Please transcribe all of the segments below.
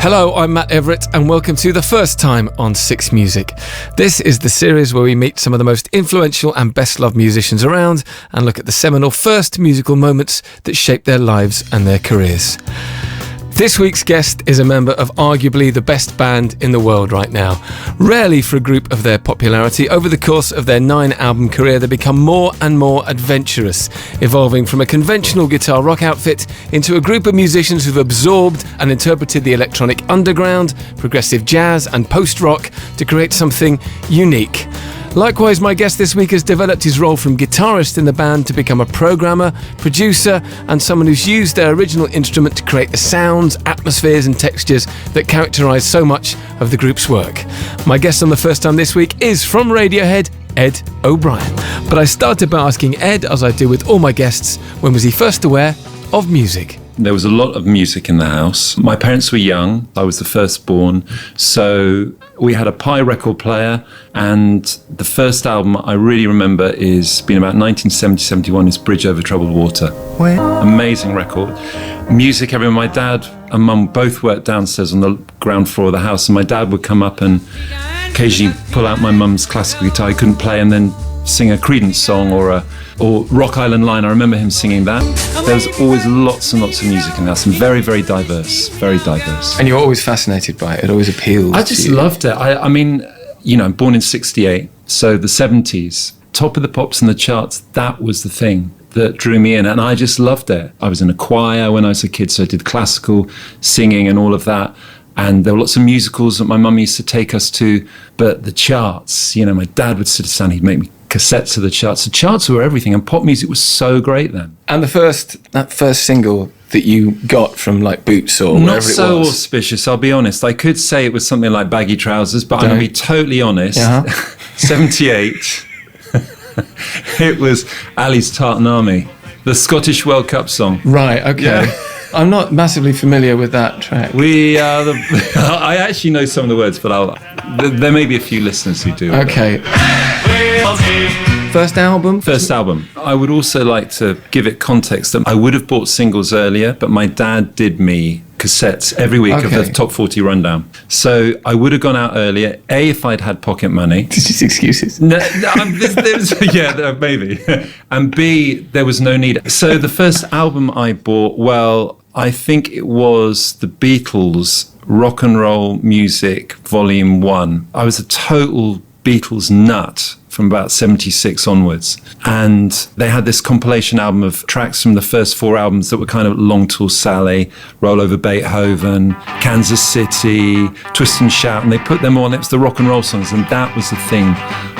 Hello, I'm Matt Everett and welcome to the first time on Six Music. This is the series where we meet some of the most influential and best-loved musicians around and look at the seminal first musical moments that shaped their lives and their careers. This week's guest is a member of arguably the best band in the world right now. Rarely for a group of their popularity, over the course of their 9-album career they become more and more adventurous, evolving from a conventional guitar rock outfit into a group of musicians who've absorbed and interpreted the electronic underground, progressive jazz and post-rock to create something unique. Likewise, my guest this week has developed his role from guitarist in the band to become a programmer, producer, and someone who's used their original instrument to create the sounds, atmospheres, and textures that characterise so much of the group's work. My guest on the first time this week is from Radiohead, Ed O'Brien. But I started by asking Ed, as I do with all my guests, when was he first aware of music? There was a lot of music in the house. My parents were young. I was the firstborn. So we had a Pi record player, and the first album I really remember is being about 1970-71 is Bridge Over Troubled Water. Amazing record. Music everywhere. My dad and mum both worked downstairs on the ground floor of the house, and my dad would come up and occasionally pull out my mum's classical guitar he couldn't play and then sing a Creedence song or Rock Island Line. I remember him singing that. There was always lots and lots of music in the house, and very, very diverse, very diverse. And you were always fascinated by it? It always appealed I just loved it. I mean, you know, I'm born in 68, so the 70s, top of the pops and the charts, that was the thing that drew me in, and I just loved it. I was in a choir when I was a kid, so I did classical singing and all of that. And there were lots of musicals that my mum used to take us to, but the charts, you know, my dad would sit down, he'd make me cassettes of the charts. The charts were everything, and pop music was so great then. And that first single that you got from like Boots or whatever it was. Not so auspicious, I'll be honest. I could say it was something like Baggy Trousers, but I'm going to be totally honest. 78, it was Ali's Tartan Army, the Scottish World Cup song. Right, okay. Yeah. I'm not massively familiar with that track. I actually know some of the words, but there may be a few listeners who do. Okay. First album? First album. I would also like to give it context that I would have bought singles earlier, but my dad did me cassettes every week of the top 40 rundown. So I would have gone out earlier, A, if I'd had pocket money. Just excuses. No, maybe. And B, there was no need. So the first album I bought, well, I think it was the Beatles' Rock and Roll Music Volume 1. I was a total Beatles nut from about 76 onwards. And they had this compilation album of tracks from the first 4 albums that were kind of Long Tall Sally, Roll Over Beethoven, Kansas City, Twist and Shout, and they put them on. It was the rock and roll songs, and that was the thing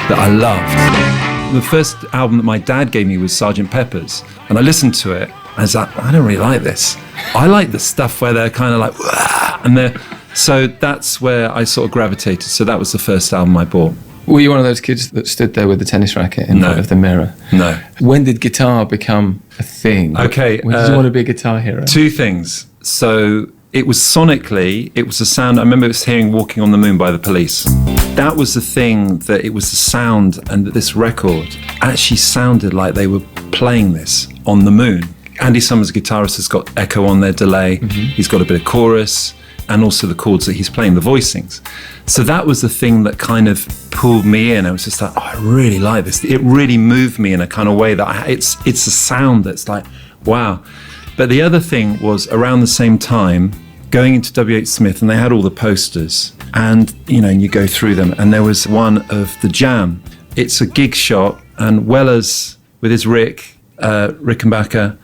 that I loved. The first album that my dad gave me was Sgt. Pepper's, and I listened to it, and I was like, I don't really like this. I like the stuff where they're kind of like, wah, and they're... So that's where I sort of gravitated. So that was the first album I bought. Were you one of those kids that stood there with the tennis racket in front of the mirror? No. When did guitar become a thing? Okay. When did you want to be a guitar hero? 2 things. So it was sonically, it was a sound, I remember it was hearing Walking on the Moon by the Police. That was the thing, that it was the sound, and that this record actually sounded like they were playing this on the moon. Andy Summers, guitarist, has got echo on their delay. Mm-hmm. He's got a bit of chorus, and also the chords that he's playing, the voicings. So that was the thing that kind of pulled me in. I was just like, oh, I really like this. It really moved me in a kind of way that it's a sound that's like, wow. But the other thing was around the same time, going into W.H. Smith, and they had all the posters, and you know, you go through them, and there was one of The Jam. It's a gig shot, and Weller's with his Rickenbacker,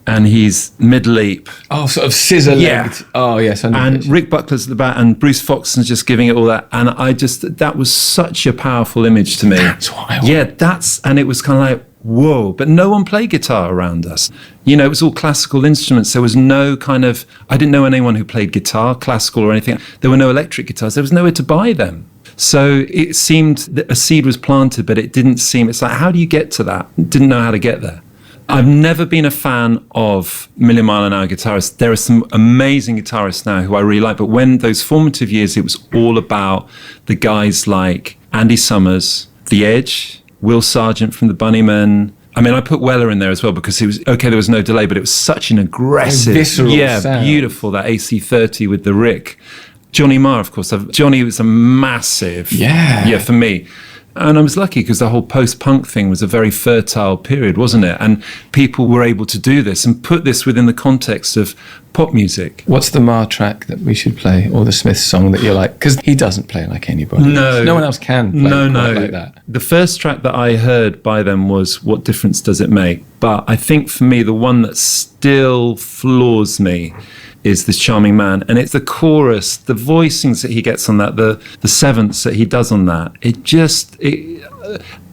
and he's mid-leap. Oh, sort of scissor-legged. Yeah. Oh, yes. I know. And Rick Buckler's at the back, and Bruce Foxton's just giving it all that. And that was such a powerful image to me. That's what I want. Yeah, and it was kind of like, whoa. But no one played guitar around us. You know, it was all classical instruments. There was no I didn't know anyone who played guitar, classical or anything. There were no electric guitars. There was nowhere to buy them. So it seemed that a seed was planted, but it didn't seem, it's like, how do you get to that? Didn't know how to get there. I've never been a fan of Million Mile an Hour guitarists. There are some amazing guitarists now who I really like, but when those formative years, it was all about the guys like Andy Summers, The Edge, Will Sargent from the Bunnymen, I mean, I put Weller in there as well because it was, okay, there was no delay, but it was such an aggressive, visceral sound. Beautiful, that AC30 with the Rick. Johnny Marr, of course. Johnny was a massive, for me. And I was lucky because the whole post-punk thing was a very fertile period, wasn't it? And people were able to do this and put this within the context of pop music. What's the Marr track that we should play, or the Smiths song that you like? Because he doesn't play like anybody. No one else can play like that. The first track that I heard by them was What Difference Does It Make? But I think for me, the one that still floors me is This Charming Man. And it's the chorus, the voicings that he gets on that, the sevenths that he does on that.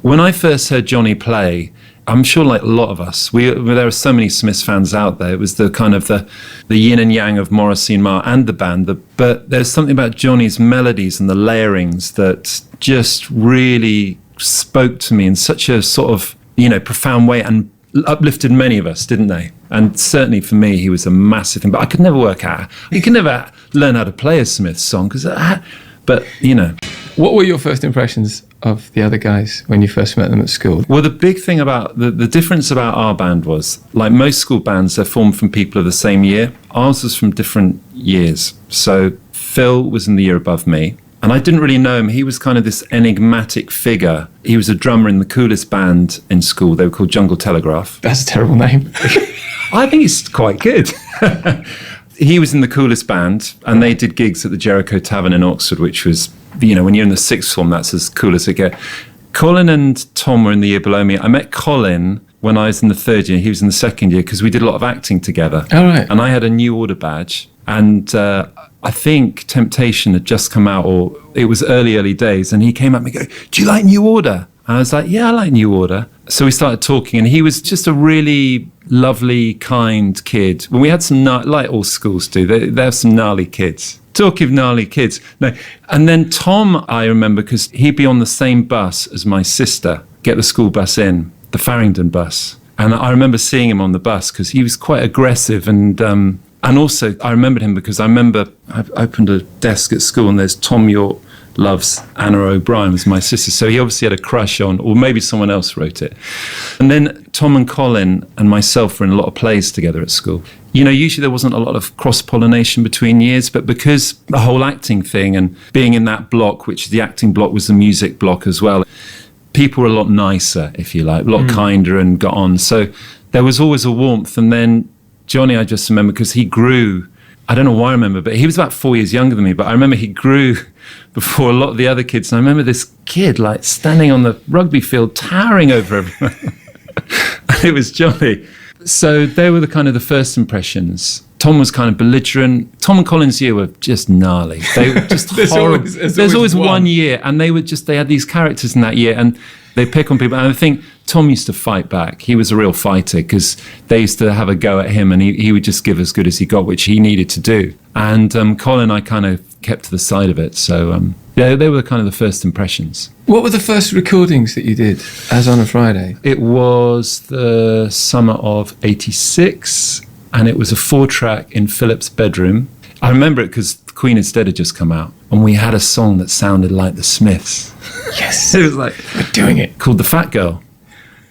When I first heard Johnny play, I'm sure like a lot of us, there are so many Smiths fans out there. It was the kind of the yin and yang of Morrissey and Marr and the band. But there's something about Johnny's melodies and the layerings that just really spoke to me in such a sort of, profound way, and uplifted many of us, didn't they? And certainly for me, he was a massive thing. But I could never work out. You can never learn how to play a Smiths song but. What were your first impressions of the other guys when you first met them at school? Well, the big thing about the difference about our band was, like most school bands, they're formed from people of the same year. Ours was from different years. So Phil was in the year above me. And I didn't really know him. He was kind of this enigmatic figure. He was a drummer in the coolest band in school. They were called Jungle Telegraph. That's a terrible name. I think it's quite good. He was in the coolest band, and they did gigs at the Jericho Tavern in Oxford, which was, when you're in the sixth form, that's as cool as it gets. Colin and Tom were in the year below me. I met Colin when I was in the third year. He was in the second year because we did a lot of acting together. Oh, right. And I had a New Order badge. And I think Temptation had just come out, or it was early days. And he came up and go, "Do you like New Order?" And I was like, "Yeah, I like New Order." So we started talking, and he was just a really lovely, kind kid. When we had some, like all schools do, they have some gnarly kids. Talk of gnarly kids. No. And then Tom, I remember, because he'd be on the same bus as my sister, get the school bus in, the Farringdon bus. And I remember seeing him on the bus because he was quite aggressive. And also, I remembered him because I opened a desk at school, and there's Tom York loves Anna O'Brien, was my sister. So he obviously had a crush on, or maybe someone else wrote it. And then Tom and Colin and myself were in a lot of plays together at school. Usually there wasn't a lot of cross-pollination between years, but because the whole acting thing and being in that block, which the acting block was the music block as well, people were a lot nicer, if you like, a lot kinder and got on. So there was always a warmth. And then Johnny, I just remember, because he grew, I don't know why I remember, but he was about 4 years younger than me, but I remember he grew before a lot of the other kids. And I remember this kid like standing on the rugby field, towering over everyone. And it was Johnny. So they were the first impressions. Tom was kind of belligerent. Tom and Colin's year were just gnarly. They were just horrible. There's always one year, and they had these characters in that year, and they pick on people. And I think Tom used to fight back. He was a real fighter because they used to have a go at him, and he would just give as good as he got, which he needed to do. And Colin, I kind of kept to the side of it. So they were kind of the first impressions. What were the first recordings that you did as On a Friday? It was the summer of '86, and it was a 4-track in Philip's bedroom. I remember it because Queen is Dead had just come out, and we had a song that sounded like the Smiths. Yes. It was like, we're doing it. Called The Fat Girl.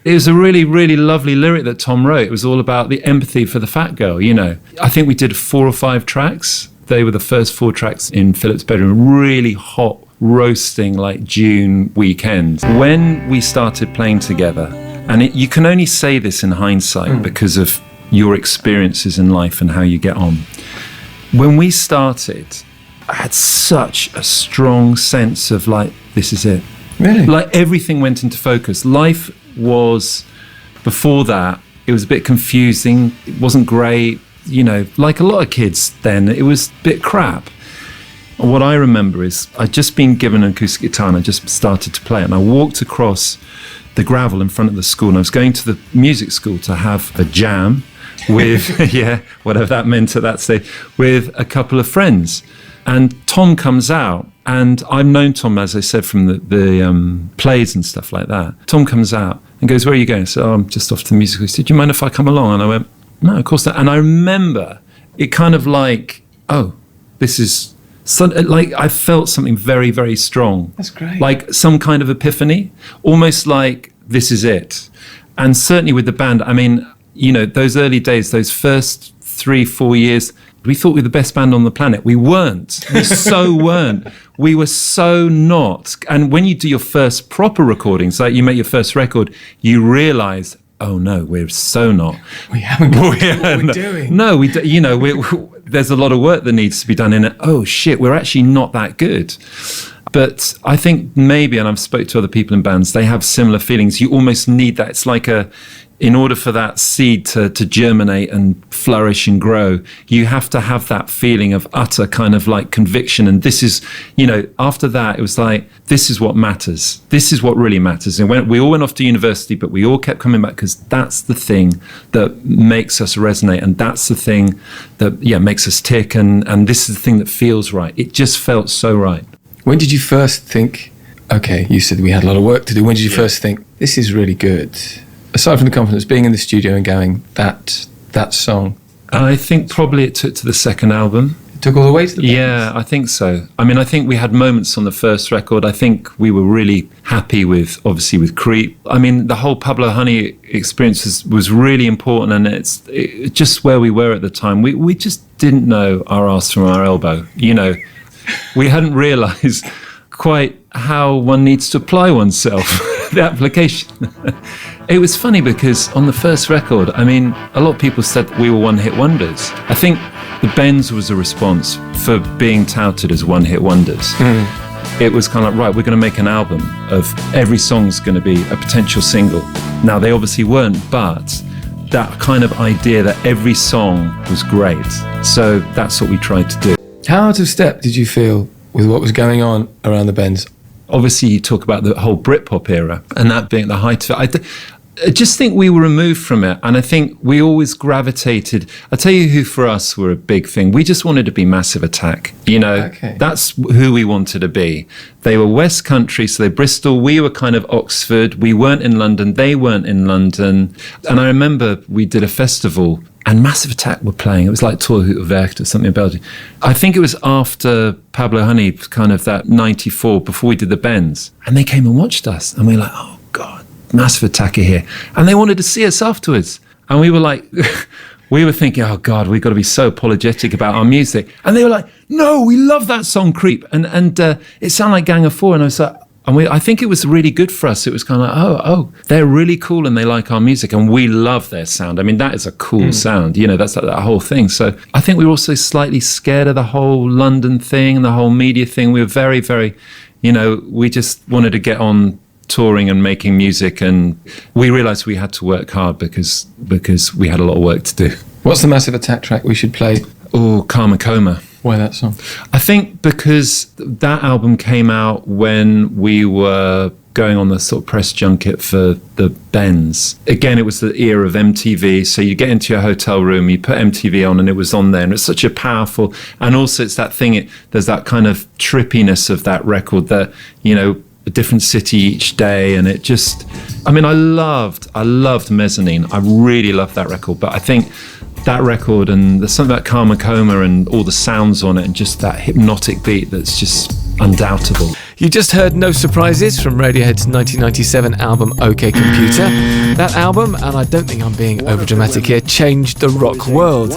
It was a really, really lovely lyric that Tom wrote. It was all about the empathy for the fat girl, I think we did 4 or 5 tracks. They were the first 4 tracks in Philip's bedroom, really hot, roasting, like June weekend. When we started playing together, and you can only say this in hindsight because of your experiences in life and how you get on. When we started, I had such a strong sense of like, this is it. Really? Like everything went into focus. Life was, before that, it was a bit confusing. It wasn't great. Like a lot of kids then, it was a bit crap. And what I remember is I'd just been given an acoustic guitar and I just started to play it. And I walked across the gravel in front of the school, and I was going to the music school to have a jam with, whatever that meant at that stage, with a couple of friends. And Tom comes out, and I've known Tom, as I said, from the plays and stuff like that. Tom comes out and goes, "Where are you going?" I said, "Oh, I'm just off to the music school." He said, "Do you mind if I come along?" And I went, "No, of course not." And I remember it kind of like, oh, this is, like I felt something very, very strong. That's great. Like some kind of epiphany, almost like this is it. And certainly with the band, I mean, those early days, those first 3-4 years, we thought we were the best band on the planet. We weren't. We so weren't. We were so not. And when you do your first proper recordings, like you make your first record, you realize, oh no, we're so not. We haven't got what we're doing. No, there's a lot of work that needs to be done in it. Oh shit, we're actually not that good. But I think maybe, and I've spoke to other people in bands, they have similar feelings. You almost need that. It's like in order for that seed to germinate and flourish and grow, you have to have that feeling of utter kind of like conviction. And this is, after that, it was like, this is what matters. This is what really matters. And we all went off to university, but we all kept coming back because that's the thing that makes us resonate. And that's the thing that, makes us tick. And this is the thing that feels right. It just felt so right. When did you first think, okay, you said we had a lot of work to do. When did you first think, this is really good? Aside from the confidence, being in the studio and going, that song. I think probably it took to the second album. It took all the way to the band? Yeah, I think so. I mean, I think we had moments on the first record. I think we were really happy with Creep. I mean, the whole Pablo Honey experience was really important, and it's just where we were at the time. We just didn't know our arse from our elbow, We hadn't realised quite how one needs to apply oneself, the application. It was funny because on the first record, I mean, a lot of people said we were one-hit wonders. I think the Bends was a response for being touted as one-hit wonders. It was kind of like, right, we're going to make an album of every song's going to be a potential single. Now, they obviously weren't, but that kind of idea that every song was great. So that's what we tried to do. How out of step did you feel with what was going on around the Bends? Obviously, you talk about the whole Britpop era and that being the height of it. I just think we were removed from it. And I think we always gravitated. I'll tell you who for us were a big thing. We just wanted to be Massive Attack. Okay. That's who we wanted to be. They were West Country, so they're Bristol. We were kind of Oxford. We weren't in London. They weren't in London. And I remember we did a festival and Massive Attack were playing. It was like Torhout of Werchter or something in Belgium. I think it was after Pablo Honey, kind of that 94, before we did the Bends. And they came and watched us. And we were like, oh, God, Massive Attack are here. And they wanted to see us afterwards. And we were like, we were thinking, oh, God, we've got to be so apologetic about our music. And they were like, no, we love that song, Creep. And it sounded like Gang of Four. And I was like, I think it was really good for us. It was kind of like, oh, they're really cool and they like our music and we love their sound. I mean, that is a cool sound. That's like that whole thing. So I think we were also slightly scared of the whole London thing and the whole media thing. We were very, very, we just wanted to get on touring and making music, and we realized we had to work hard because we had a lot of work to do. What's the Massive Attack track we should play? Oh, Karma Coma. Why that song? I think because that album came out when we were going on the sort of press junket for the Bends. Again, it was the era of MTV. So you get into your hotel room, you put MTV on and it was on there. And it's such a powerful, and also it's that thing, there's that kind of trippiness of that record that, a different city each day. And it just, I loved Mezzanine. I really loved that record. But I think that record, and there's something about Karma Coma and all the sounds on it and just that hypnotic beat that's just undoubtable. You just heard No Surprises from Radiohead's 1997 album OK Computer. That album, and I don't think I'm being overdramatic here, changed the rock world,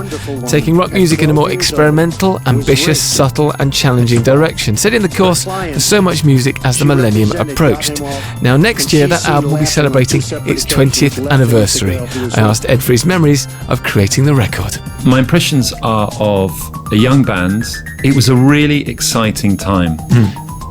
taking rock music in a more experimental, ambitious, subtle and challenging direction, setting the course for so much music as the millennium approached. Now next year that album will be celebrating its 20th anniversary. I asked Ed for his memories of creating the record. My impressions are of a young band. It was a really exciting time.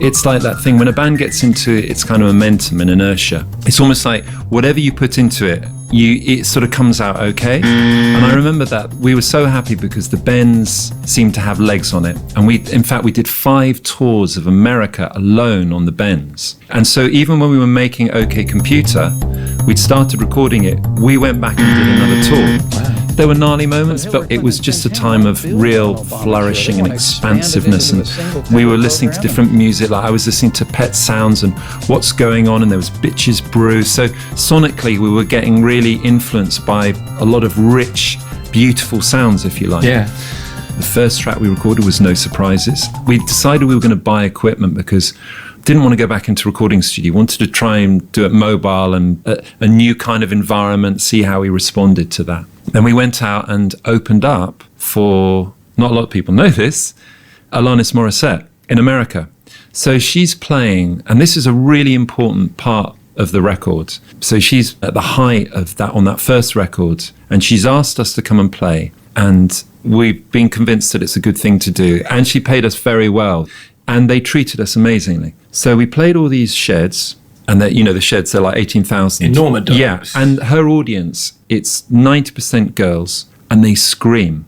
It's like that thing when a band gets into its kind of momentum and inertia, it's almost like whatever you put into it, it sort of comes out okay. And I remember that we were so happy because the Bends seemed to have legs on it. And we did 5 tours of America alone on the Bends. And so even when we were making OK Computer, we'd started recording it, we went back and did another tour. Wow. There were gnarly moments, but it was just a time of real flourishing and expansiveness. And we were listening to different music. Like I was listening to Pet Sounds and What's Going On, and there was Bitches Brew. So sonically, we were getting really influenced by a lot of rich, beautiful sounds, if you like. Yeah. The first track we recorded was No Surprises. We decided we were going to buy equipment because didn't want to go back into recording studio, wanted to try and do it mobile and a new kind of environment, see how he responded to that. Then we went out and opened up for, not a lot of people know this, Alanis Morissette in America. So she's playing, and this is a really important part of the record. So she's at the height of that on that first record, and she's asked us to come and play, and we've been convinced that it's a good thing to do. And she paid us very well, and they treated us amazingly. So we played all these sheds, and the sheds are like 18,000. Enormous. Yeah, and her audience, it's 90% girls, and they scream.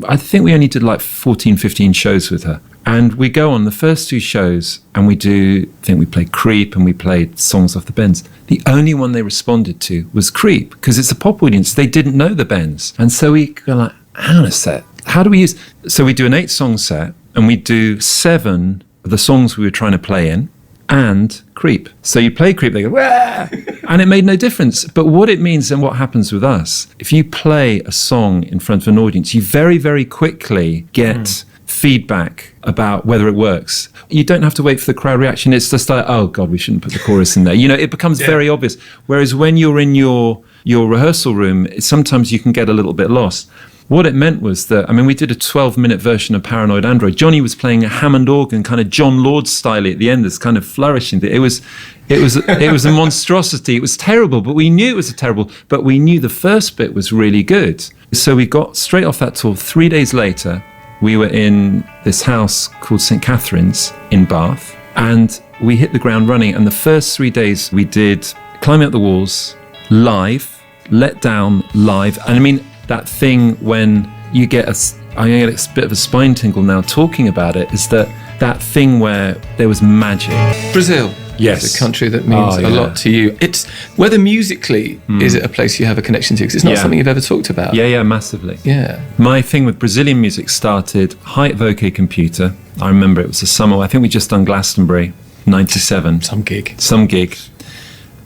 I think we only did like 14, 15 shows with her. And we go on the first 2 shows and we played Creep and we played Songs Off the Bends. The only one they responded to was Creep, because it's a pop audience. They didn't know the Bends. And so we go like, hang on a sec. How do we use... So we do an 8-song set and we do 7 of the songs we were trying to play in and Creep. So you play Creep, they go, wah! And it made no difference. But what it means and what happens with us, if you play a song in front of an audience, you very, very quickly get... feedback about whether it works. You don't have to wait for the crowd reaction. It's just like, oh God, we shouldn't put the chorus in there. It becomes very obvious. Whereas when you're in your rehearsal room, sometimes you can get a little bit lost. What it meant was that, we did a 12-minute version of Paranoid Android. Johnny was playing a Hammond organ, kind of John Lord style at the end, this kind of flourishing. It was a monstrosity. It was terrible, but we knew it was terrible. But we knew the first bit was really good. So we got straight off that tour. 3 days later, we were in this house called St. Catherine's in Bath, and we hit the ground running. And the first 3 days we did Climbing Up the Walls, live, Let Down, live. And that thing when you get I get a bit of a spine tingle now talking about it, is that thing where there was magic. Brazil. Yes. It's a country that means a lot to you. It's whether musically is it a place you have a connection to, because it's not something you've ever talked about. Yeah, massively. Yeah. My thing with Brazilian music started height of OK Computer. I remember it was a summer. I think we just done Glastonbury, 97. Some gig.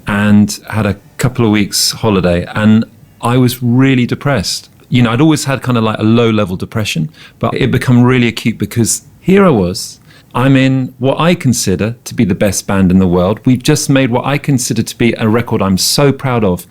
And had a couple of weeks holiday, and I was really depressed. I'd always had kind of like a low-level depression, but it became really acute because here I was. I'm in what I consider to be the best band in the world. We've just made what I consider to be a record I'm so proud of.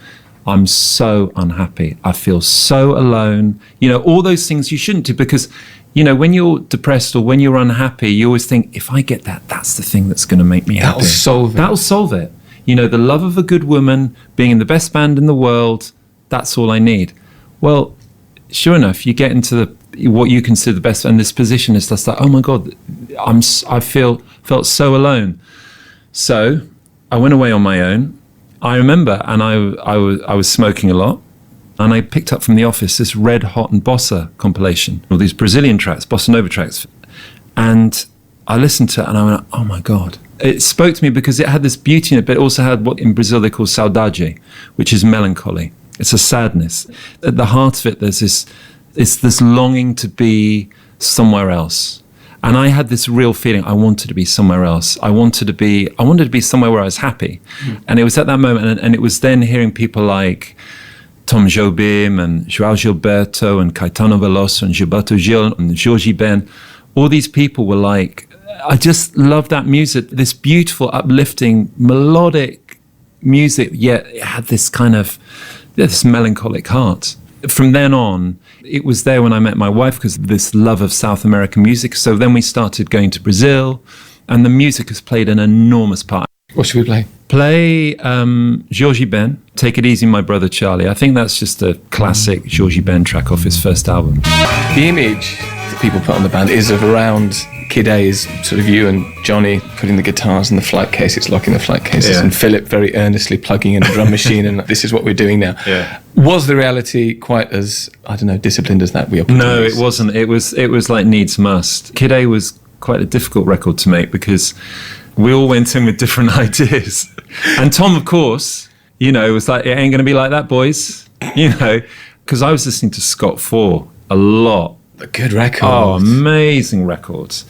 I'm so unhappy. I feel so alone. All those things you shouldn't do, because, when you're depressed or when you're unhappy, you always think, if I get that, that's the thing that's going to make me happy. That'll solve it. The love of a good woman, being in the best band in the world, that's all I need. Well, sure enough, you get into what you consider the best, and this position is just like, oh my God, I felt so alone. So I went away on my own. I remember, and I was smoking a lot, and I picked up from the office this Red Hot and Bossa compilation, all these Brazilian tracks, Bossa Nova tracks, and I listened to it and I went, oh my God. It spoke to me because it had this beauty in it, but it also had what in Brazil they call saudade, which is melancholy. It's a sadness. At the heart of it, there's this longing to be somewhere else. And I had this real feeling I wanted to be somewhere else. I wanted to be somewhere where I was happy. And it was at that moment, and it was then hearing people like Tom Jobim and João Gilberto and Caetano Veloso and Gilberto Gil and Jorge Ben. All these people were like, I just love that music, this beautiful, uplifting, melodic music, yet it had this kind of, this melancholic heart. From then on, it was there when I met my wife, because of this love of South American music. So then we started going to Brazil, and the music has played an enormous part. What should we play? Play Jorge Ben, Take It Easy, My Brother Charlie. I think that's just a classic Jorge Ben track off his first album. The image that people put on the band is of around Kid A is sort of you and Johnny putting the guitars in the flight cases, locking the flight cases, and Philip very earnestly plugging in the drum machine and this is what we're doing now. Yeah. Was the reality quite as, disciplined as that? No, it wasn't. It was like needs must. Kid A was quite a difficult record to make because we all went in with different ideas. And Tom, of course, was like, it ain't going to be like that, boys. Because I was listening to Scott 4 a lot. A good record. Oh, amazing records.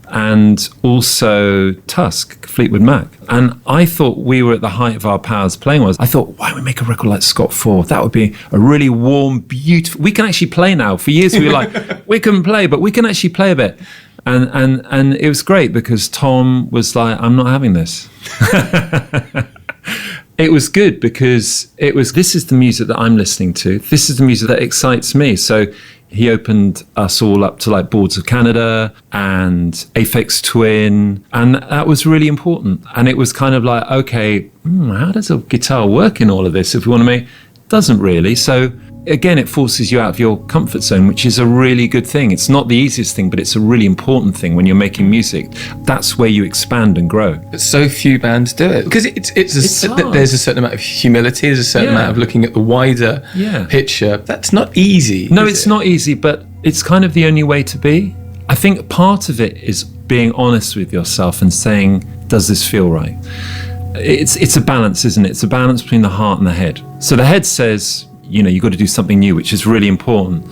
And also Tusk, Fleetwood Mac. And I thought we were at the height of our powers playing wise. I thought, why don't we make a record like Scott 4? That would be a really warm, beautiful... We can actually play now. For years we were like, we couldn't play, but we can actually play a bit. And it was great because Tom was like, I'm not having this. It was good because this is the music that I'm listening to. This is the music that excites me. So he opened us all up to like Boards of Canada and Aphex Twin. And that was really important. And it was kind of like, okay, how does a guitar work in all of this? If we want to make, it doesn't really. So again, it forces you out of your comfort zone, which is a really good thing. It's not the easiest thing, but it's a really important thing when you're making music. That's where you expand and grow. But so few bands do it because there's a certain amount of humility, there's a certain amount of looking at the wider picture. That's not easy. No, it's not easy, but it's kind of the only way to be. I think part of it is being honest with yourself and saying, does this feel right? It's a balance, isn't it? It's a balance between the heart and the head. So the head says, you've got to do something new, which is really important.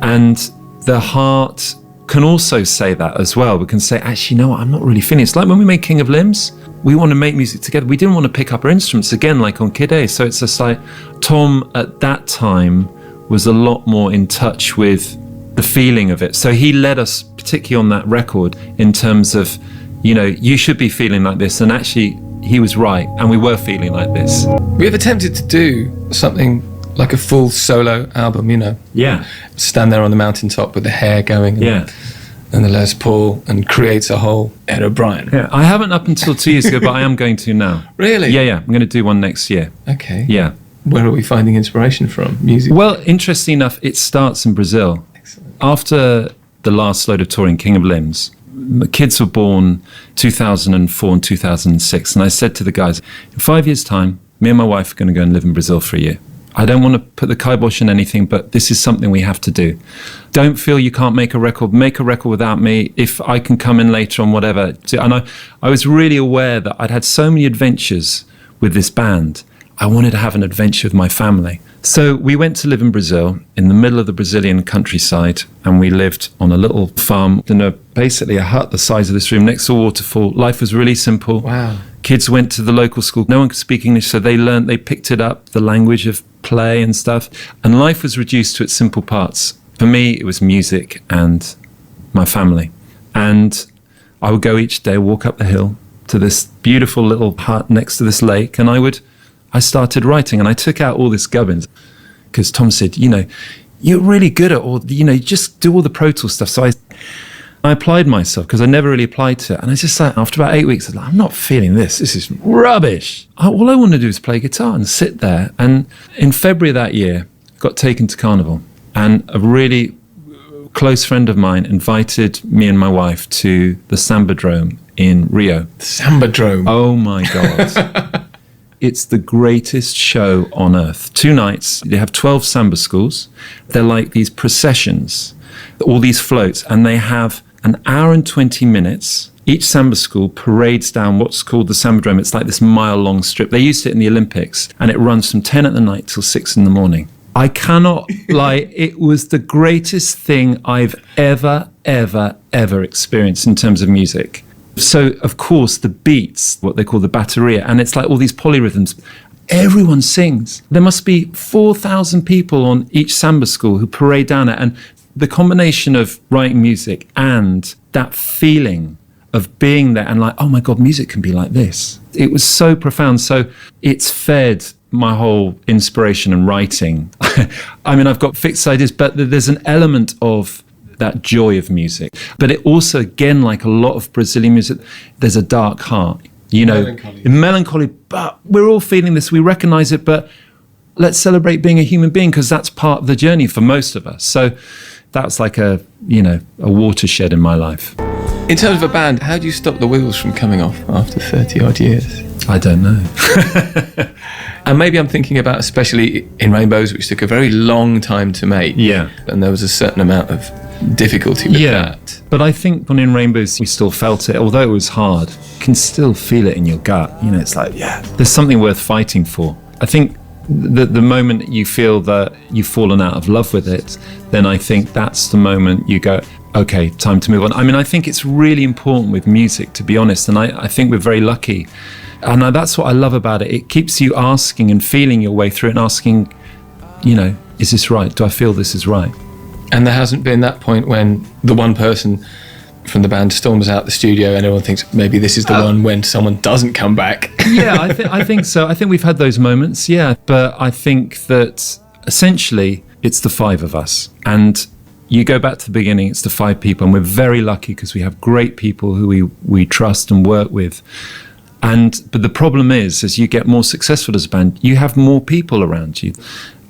And the heart can also say that as well. We can say, actually, no, I'm not really feeling it. It's like when we made King of Limbs, we want to make music together. We didn't want to pick up our instruments again, like on Kid A. So it's just like Tom at that time was a lot more in touch with the feeling of it. So he led us, particularly on that record, in terms of, you should be feeling like this. And actually, he was right. And we were feeling like this. We have attempted to do something like a full solo album, Yeah. Stand there on the mountaintop with the hair going and the Les Paul and creates a whole Ed O'Brien. Yeah, I haven't up until 2 years ago, but I am going to now. Really? Yeah, I'm going to do one next year. Okay. Yeah. Where are we finding inspiration from? Music? Well, interestingly enough, it starts in Brazil. Excellent. After the last load of touring, King of Limbs, my kids were born 2004 and 2006. And I said to the guys, in 5 years' time, me and my wife are going to go and live in Brazil for a year. I don't want to put the kibosh on anything, but this is something we have to do. Don't feel you can't make a record without me. If I can come in later on, whatever. And I was really aware that I'd had so many adventures with this band. I wanted to have an adventure with my family. So we went to live in Brazil, in the middle of the Brazilian countryside, and we lived on a little farm in basically a hut the size of this room next to a waterfall. Life was really simple. Wow. Kids went to the local school. No one could speak English, so they picked it up, the language of play and stuff. And life was reduced to its simple parts. For me, it was music and my family. And I would go each day, walk up the hill to this beautiful little hut next to this lake, and I started writing, and I took out all this gubbins because Tom said, you're really good at all, just do all the Pro Tools stuff. So I applied myself because I never really applied to it. And I just like, after about 8 weeks, I was like, I'm not feeling this. This is rubbish. All I want to do is play guitar and sit there. And in February of that year, I got taken to Carnival. And a really close friend of mine invited me and my wife to the Samba in Rio. Samba. Oh, my God. It's the greatest show on earth. 2 nights. They have 12 Samba schools. They're like these processions, all these floats, and they have an hour and 20 minutes. Each Samba school parades down what's called the Sambadrome. It's like this mile-long strip. They used it in the Olympics, and it runs from 10 at the night till 6 in the morning. I cannot lie. It was the greatest thing I've ever experienced in terms of music. So, of course, the beats, what they call the bateria, and it's like all these polyrhythms. Everyone sings. There must be 4,000 people on each Samba school who parade down it. And the combination of writing music and that feeling of being there and like, oh my God, music can be like this. It was so profound. So it's fed my whole inspiration and writing. I mean, I've got fixed ideas, but there's an element of that joy of music. But it also, again, like a lot of Brazilian music, there's a dark heart, melancholy, but we're all feeling this, we recognize it, but let's celebrate being a human being because that's part of the journey for most of us. So that's like a watershed in my life. In terms of a band, how do you stop the wheels from coming off after 30 odd years? I don't know. And maybe I'm thinking about, especially in Rainbows, which took a very long time to make. Yeah. And there was a certain amount of difficulty with that. But I think when in Rainbows, we still felt it. Although it was hard, you can still feel it in your gut. It's like, there's something worth fighting for. I think the moment you feel that you've fallen out of love with it, then I think that's the moment you go, okay, time to move on. I mean, I think it's really important with music, to be honest. And I think we're very lucky. And that's what I love about it. It keeps you asking and feeling your way through it and asking, is this right? Do I feel this is right? And there hasn't been that point when the one person from the band storms out the studio and everyone thinks maybe this is the one when someone doesn't come back? Yeah, I think so. I think we've had those moments, yeah. But I think that essentially it's the five of us. And you go back to the beginning, it's the five people. And we're very lucky because we have great people who we trust and work with. But the problem is, as you get more successful as a band, you have more people around you.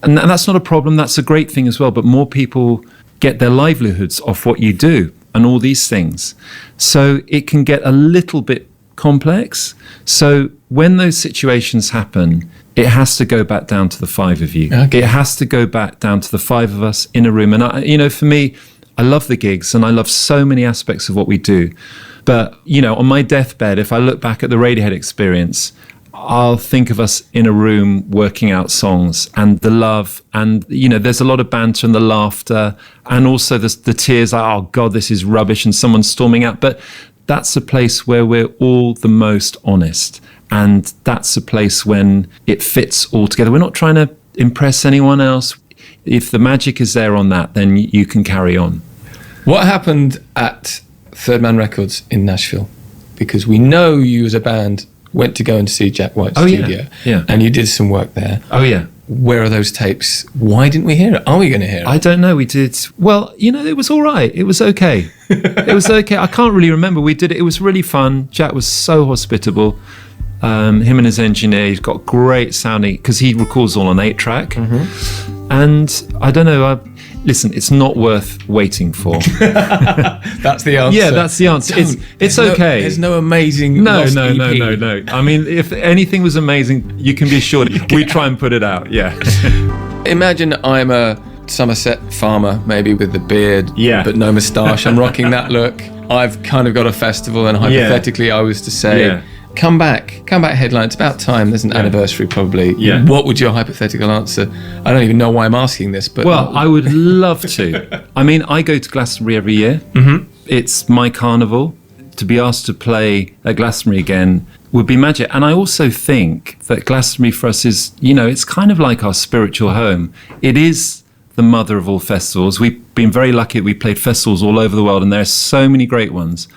And that's not a problem, that's a great thing as well. But more people get their livelihoods off what you do and all these things. So it can get a little bit complex. So when those situations happen, it has to go back down to the five of you. Okay. It has to go back down to the five of us in a room. And for me, I love the gigs and I love so many aspects of what we do. But, on my deathbed, if I look back at the Radiohead experience, I'll think of us in a room working out songs and the love and, there's a lot of banter and the laughter and also the tears like, oh God, this is rubbish and someone's storming out. But that's a place where we're all the most honest. And that's a place when it fits all together. We're not trying to impress anyone else. If the magic is there on that, then you can carry on. What happened at Third Man Records in Nashville? Because we know you as a band went to go and see Jack White's studio. Yeah. And you did some work there. Oh, yeah. Where are those tapes? Why didn't we hear it? Are we going to hear it? I don't know. We did. Well, it was all right. It was okay. It was okay. I can't really remember. We did it. It was really fun. Jack was so hospitable. Him and his engineer, he's got great sounding, because he records all on 8-track. Mm-hmm. And I don't know. Listen, it's not worth waiting for. That's the answer. Yeah, that's the answer. It's okay. There's no amazing No. EP. I mean, if anything was amazing, you can be assured we try and put it out. Yeah. Imagine I'm a Somerset farmer, maybe with the beard, but no moustache. I'm rocking that look. I've kind of got a festival, and hypothetically, I was to say, come back headline. It's about time. There's an anniversary probably. Yeah. What would your hypothetical answer? I don't even know why I'm asking this, but I would love to. I mean, I go to Glastonbury every year. Mm-hmm. It's my carnival. To be asked to play at Glastonbury again would be magic. And I also think that Glastonbury for us is, it's kind of like our spiritual home. It is the mother of all festivals. We've been very lucky that we played festivals all over the world, and there are so many great ones,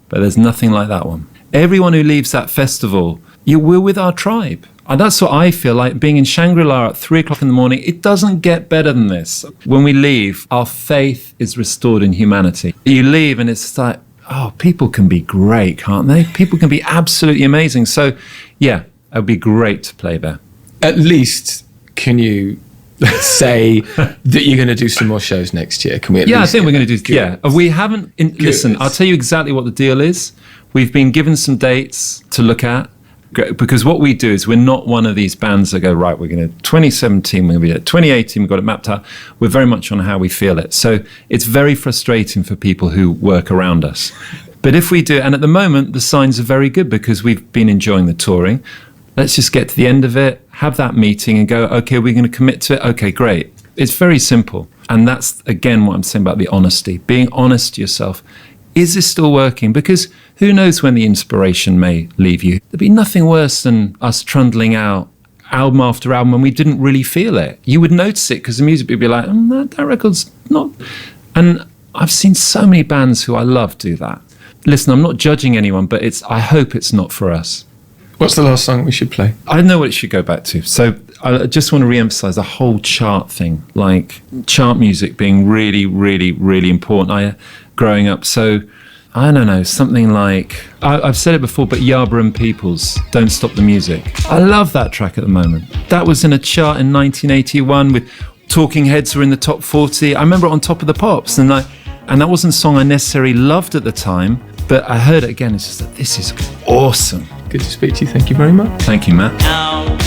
but there's nothing like that one. Everyone who leaves that festival, we're with our tribe. And that's what I feel like, being in Shangri-La at 3 o'clock in the morning. It doesn't get better than this. When we leave, our faith is restored in humanity. You leave and it's like, oh, people can be great, can't they? People can be absolutely amazing. So, yeah, it would be great to play there. At least, can you say that you're going to do some more shows next year? Can we? I think we're going to do. Yeah, we haven't. Listen, I'll tell you exactly what the deal is. We've been given some dates to look at, because what we do is we're not one of these bands that go, right, we're going to 2017, we're going to be at 2018, we've got it mapped out. We're very much on how we feel it. So it's very frustrating for people who work around us. But if we do, and at the moment, the signs are very good because we've been enjoying the touring. Let's just get to the end of it, have that meeting and go, okay, we're going to commit to it. Okay, great. It's very simple. And that's, again, what I'm saying about the honesty. Being honest to yourself. Is this still working? Because who knows when the inspiration may leave you. There'd be nothing worse than us trundling out album after album and we didn't really feel it. You would notice it because the music would be like, that record's not... And I've seen so many bands who I love do that. Listen, I'm not judging anyone, but I hope it's not for us. What's the last song we should play? I know what it should go back to. So I just want to re-emphasize the whole chart thing, like chart music being really, really, really important. Growing up, so I don't know, something like, I've said it before, but Yarborough and Peoples, Don't Stop the Music. I love that track at the moment. That was in a chart in 1981 with Talking Heads were in the top 40. I remember it on Top of the Pops, and that wasn't a song I necessarily loved at the time, but I heard it again. It's just like, this is awesome. Good to speak to you. Thank you very much. Thank you, Matt. Now